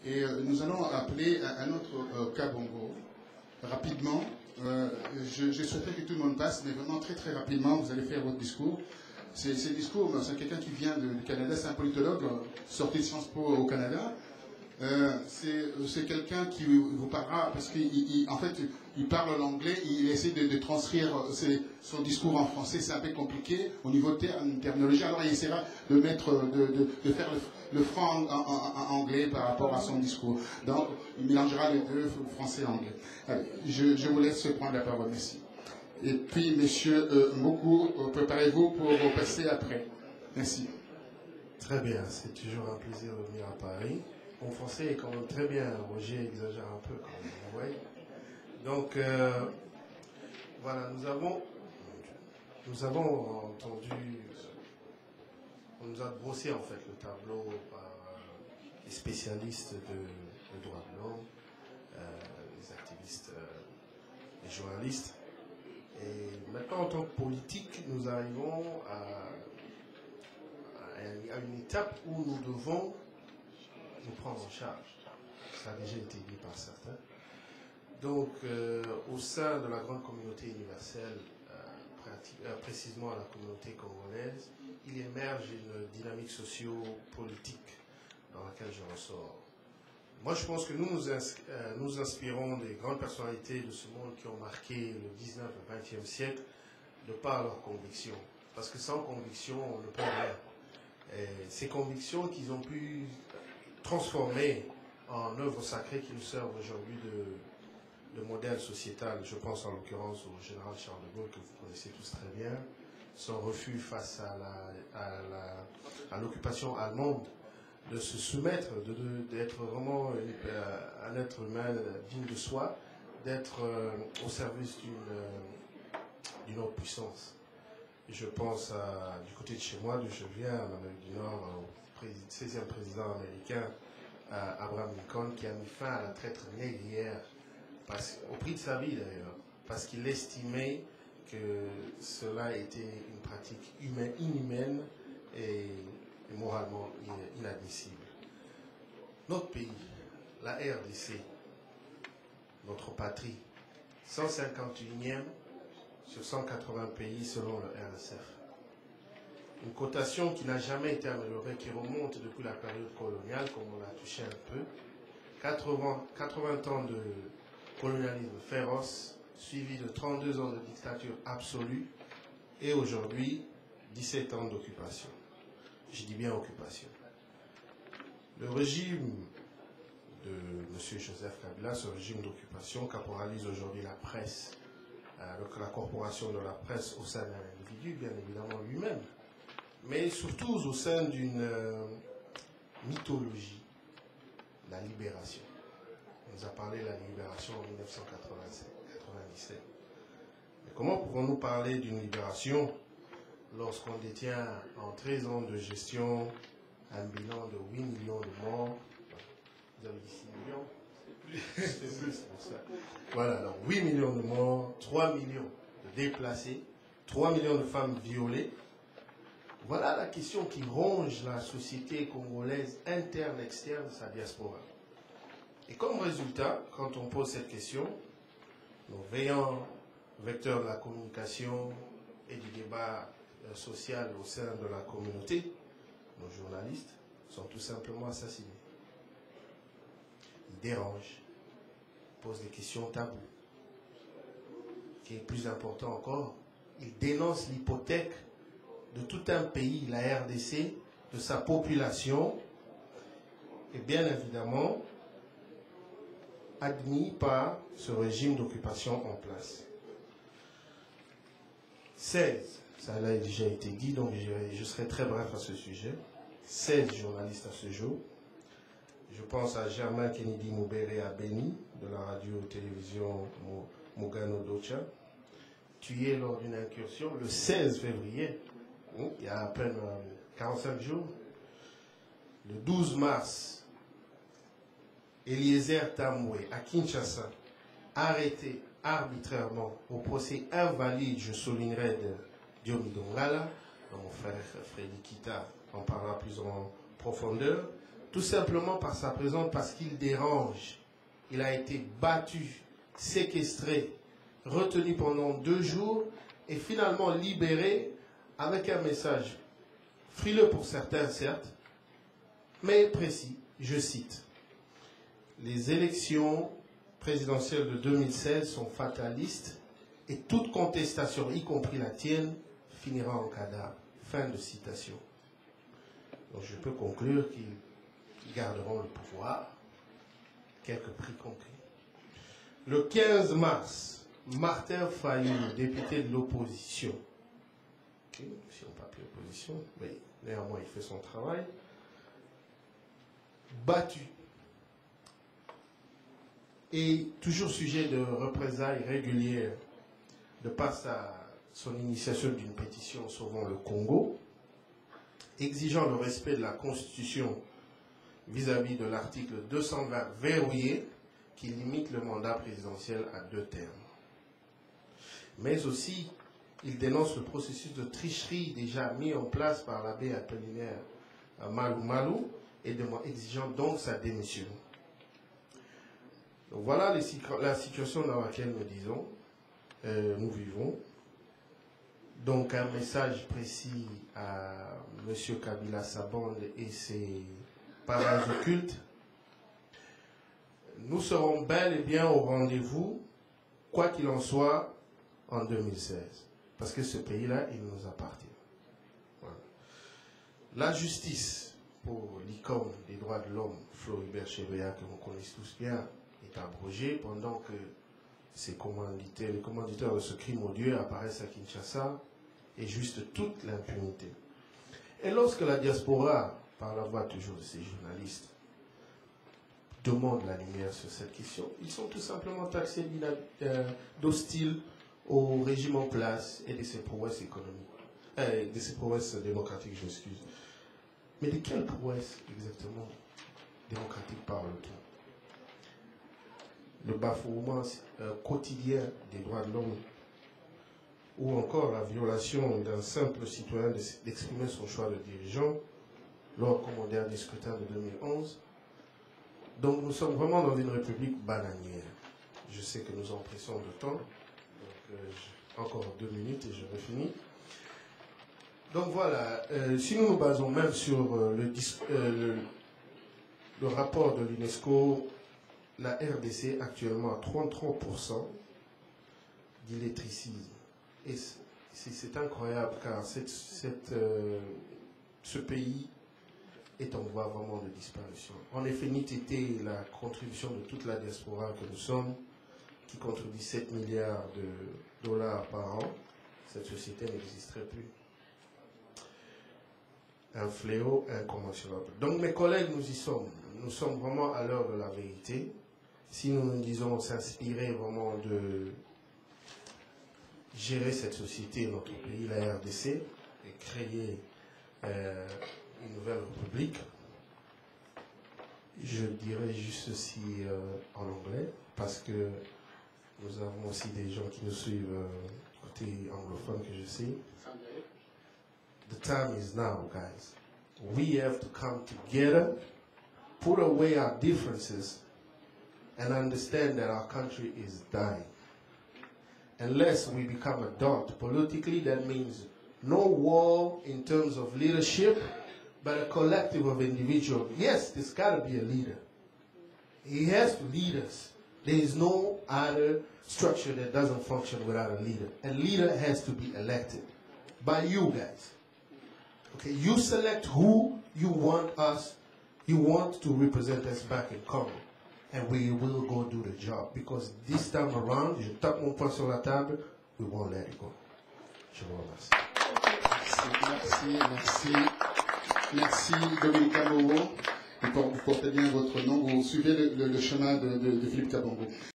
Et nous allons appeler un autre Kabongo rapidement. Je souhaiterais que tout le monde passe, mais vraiment très très rapidement, vous allez faire votre discours. C'est discours, c'est quelqu'un qui vient du Canada, c'est un politologue sorti de Sciences Po au Canada. C'est quelqu'un qui vous parlera, parce qu'en fait, il parle l'anglais, il essaie de transcrire son discours en français, c'est un peu compliqué au niveau de terminologie, alors il essaiera de faire le franc en anglais par rapport à son discours. Donc, il mélangera les deux, français et anglais. Allez, je vous laisse prendre la parole, merci. Et puis, monsieur Mboku, préparez-vous pour passer après. Merci. Très bien, c'est toujours un plaisir de venir à Paris. Mon français est quand même très bien, Roger exagère un peu quand même, ouais. Donc, voilà, nous avons entendu, on nous a brossé en fait le tableau par les spécialistes de droits de l'homme, les activistes, les journalistes. Et maintenant, en tant que politique, nous arrivons à une étape où nous devons nous prendre en charge. Ça a déjà été dit par certains. Donc, au sein de la grande communauté universelle, précisément la communauté congolaise, il émerge une dynamique socio-politique dans laquelle je ressors. Moi, je pense que nous inspirons des grandes personnalités de ce monde qui ont marqué le 19 et le 20e siècle de par leurs convictions. Parce que sans conviction, on ne peut rien. Et ces convictions qu'ils ont pu transformer en œuvres sacrées qui nous servent aujourd'hui de modèle sociétal. Je pense en l'occurrence au général Charles de Gaulle, que vous connaissez tous très bien, son refus face à l'occupation allemande, de se soumettre, d'être vraiment un être humain digne de soi, d'être au service d'une autre puissance. Et je pense du côté de chez moi, d'où je viens, en Amérique du Nord, au 16e président américain, Abraham Lincoln, qui a mis fin à la traite négrière, au prix de sa vie d'ailleurs, parce qu'il estimait que cela était une pratique inhumaine et moralement inadmissible. Notre pays, la RDC, notre patrie, 151e sur 180 pays selon le RSF. Une cotation qui n'a jamais été améliorée, qui remonte depuis la période coloniale, comme on l'a touché un peu. 80 ans de colonialisme féroce, suivi de 32 ans de dictature absolue, et aujourd'hui, 17 ans d'occupation. Je dis bien occupation. Le régime de M. Joseph Kabila, ce régime d'occupation, caporalise aujourd'hui la presse, la corporation de la presse au sein d'un individu, bien évidemment lui-même, mais surtout au sein d'une mythologie, la libération. On nous a parlé de la libération en 1997. Mais comment pouvons-nous parler d'une libération lorsqu'on détient en 13 ans de gestion un bilan de 8 millions de morts? Vous avez dit 6 millions? C'est plus pour ça. Voilà, alors 8 millions de morts, 3 millions de déplacés, 3 millions de femmes violées. Voilà la question qui ronge la société congolaise interne, externe de sa diaspora. Et comme résultat, quand on pose cette question, nos veillants vecteurs de la communication et du débat social au sein de la communauté, nos journalistes, sont tout simplement assassinés. Ils dérangent, posent des questions taboues. Ce qui est plus important encore, ils dénoncent l'hypothèque de tout un pays, la RDC, de sa population, et bien évidemment admis par ce régime d'occupation en place. 16, ça a déjà été dit, donc je serai très bref à ce sujet. 16 journalistes à ce jour. Je pense à Germain Kennedy Moubere à Beni, de la radio-télévision Mugano Docha, tué lors d'une incursion le 16 février, il y a à peine 45 jours. Le 12 mars, Eliezer Tambwe à Kinshasa, arrêté arbitrairement au procès invalide, je soulignerai, de Diomi Dongala, dont mon frère Frédéric Kita en parlera plus en profondeur. tout simplement par sa présence, parce qu'il dérange. Il a été battu, séquestré, retenu pendant 2 jours et finalement libéré avec un message frileux pour certains, certes, mais précis. Je cite: les élections présidentielles de 2016 sont fatalistes et toute contestation, y compris la tienne, finira en cadavre. Fin de citation. Donc je peux conclure qu'ils garderont le pouvoir, quelques prix compris. Le 15 mars, Martin Fayulu, député de l'opposition, si on peut appeler l'opposition, mais néanmoins il fait son travail, battu et toujours sujet de représailles régulières de par son initiation d'une pétition sauvant le Congo, exigeant le respect de la Constitution vis-à-vis de l'article 220 verrouillé qui limite le mandat présidentiel à 2 termes. Mais aussi, il dénonce le processus de tricherie déjà mis en place par l'abbé Apollinaire Malou Malou et exigeant donc sa démission. Donc voilà la situation dans laquelle nous vivons. Donc un message précis à M. Kabila Sabande et ses parrains occultes. Nous serons bel et bien au rendez-vous, quoi qu'il en soit, en 2016. Parce que ce pays-là, il nous appartient. Voilà. La justice pour l'icône des droits de l'homme, Floribert Chebeya, que vous connaissez tous bien, est abrogée pendant que les commanditaires de ce crime odieux apparaissent à Kinshasa et juste toute l'impunité. Et lorsque la diaspora, par la voix toujours de ces journalistes, demande la lumière sur cette question, ils sont tout simplement taxés d'hostiles au régime en place et de ses prouesses économiques, de ses prouesses démocratiques, je m'excuse. Mais de quelles prouesses exactement démocratiques parle-t-on? Le bafouement quotidien des droits de l'homme, ou encore la violation d'un simple citoyen d'exprimer son choix de dirigeant lors du dernier scrutin de 2011. Donc nous sommes vraiment dans une république bananière. Je sais que nous empressons de temps, donc encore 2 minutes et je finis. Donc voilà, si nous nous basons même sur le rapport de l'UNESCO, la RDC actuellement à 33% d'illettricisme. Et c'est incroyable car ce pays est en voie vraiment de disparition. En effet, n'eût été la contribution de toute la diaspora que nous sommes, qui contribue 7 milliards de dollars par an, cette société n'existerait plus. Un fléau incommensurable. Donc mes collègues, nous y sommes. Nous sommes vraiment à l'heure de la vérité. Si nous nous disons s'inspirer vraiment de gérer cette société, notre pays, la RDC, et créer une nouvelle république, je dirais juste ceci en anglais, parce que nous avons aussi des gens qui nous suivent côté anglophone que je sais. The time is now, guys. We have to come together, put away our differences, and understand that our country is dying. Unless we become adult politically, that means no war in terms of leadership, but a collective of individuals. Yes, there's got to be a leader. He has to lead us. There is no other structure that doesn't function without a leader. A leader has to be elected by you guys. Okay, you select who you want to represent us back in Congo. And we will go do the job. Because this time around, je tape mon poing sur la table, we won't let it go. Je vous remercie. Merci Dominique Kabowo. Vous portez bien votre nom, vous suivez le chemin de Philippe Kabongo.